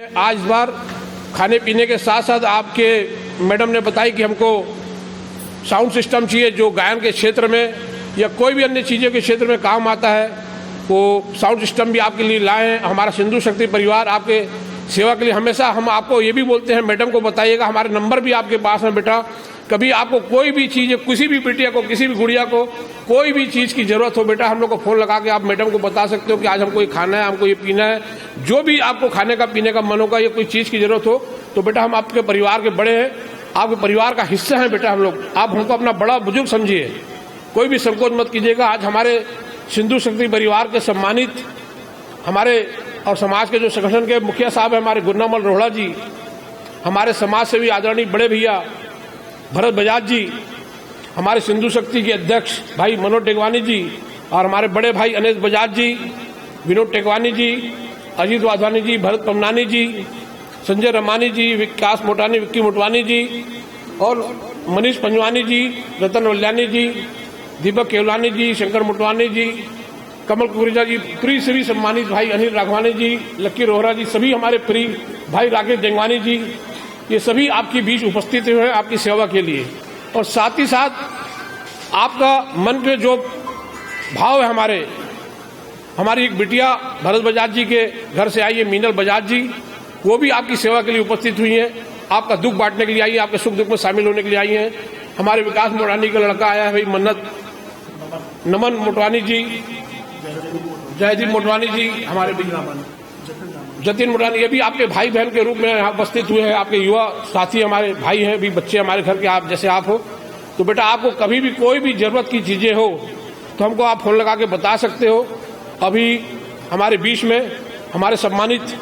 आज इस बार खाने पीने के साथ साथ आपके मैडम ने बताई कि हमको साउंड सिस्टम चाहिए जो गायन के क्षेत्र में या कोई भी अन्य चीज़ों के क्षेत्र में काम आता है, वो साउंड सिस्टम भी आपके लिए लाए हैं। हमारा सिंधु शक्ति परिवार आपके सेवा के लिए हमेशा हम आपको ये भी बोलते हैं, मैडम को बताइएगा हमारे नंबर भी आपके पास है बेटा, कभी आपको कोई भी चीज़, किसी भी बिटिया को, किसी भी गुड़िया को कोई भी चीज़ की ज़रूरत हो बेटा, हम लोग को फ़ोन लगा के आप मैडम को बता सकते हो कि आज हमको ये खाना है, हमको ये पीना है। जो भी आपको खाने का पीने का मन होगा या कोई चीज़ की ज़रूरत हो तो बेटा हम आपके परिवार के बड़े हैं, आपके परिवार का हिस्सा हैं बेटा हम लोग। आप हमको अपना बड़ा बुजुर्ग समझिए, कोई भी संकोच मत कीजिएगा। आज हमारे सिंधु शक्ति परिवार के सम्मानित हमारे और समाज के जो संगठन के मुखिया साहब हैं हमारे गुरनामल रोहड़ा जी, हमारे समाज सेवी आदरणीय बड़े भैया भरत बजाज जी, हमारे सिंधु शक्ति के अध्यक्ष भाई मनोज टेकवानी जी और हमारे बड़े भाई अनेस बजाज जी, विनोद टेकवानी जी, अजीत वाधवानी जी, भरत पमनानी जी, संजय रमानी जी, विकास मोटानी, विक्की मोटवानी जी और मनीष पंजवानी जी, रतन वल्यानी जी, दीपक केवलानी जी, शंकर मोटवानी जी, कमल कुरेजा जी, प्रिय सभी सम्मानित भाई अनिल राघवानी जी, लक्की रोहरा जी, सभी हमारे प्रिय भाई राकेश डेंगवानी जी, ये सभी आपके बीच उपस्थित हुए हैं आपकी सेवा के लिए। और साथ ही साथ आपका मन के जो भाव है, हमारी एक बिटिया भरत बजाज जी के घर से आई है मीनल बजाज जी, वो भी आपकी सेवा के लिए उपस्थित हुई हैं, आपका दुख बांटने के लिए आई है, आपके सुख दुख में शामिल होने के लिए आई हैं। हमारे विकास मोटानी का लड़का आया है भाई नमन मोटवानी जी, जयदीप मोटवानी जी, हमारे जतिन मोटवानी, ये भी आपके भाई बहन के रूप में यहाँ उपस्थित हुए हैं। आपके युवा साथी हमारे भाई हैं, भी बच्चे हमारे घर के आप जैसे आप हो। तो बेटा आपको कभी भी कोई भी जरूरत की चीजें हो तो हमको आप फोन लगा के बता सकते हो। अभी हमारे बीच में हमारे सम्मानित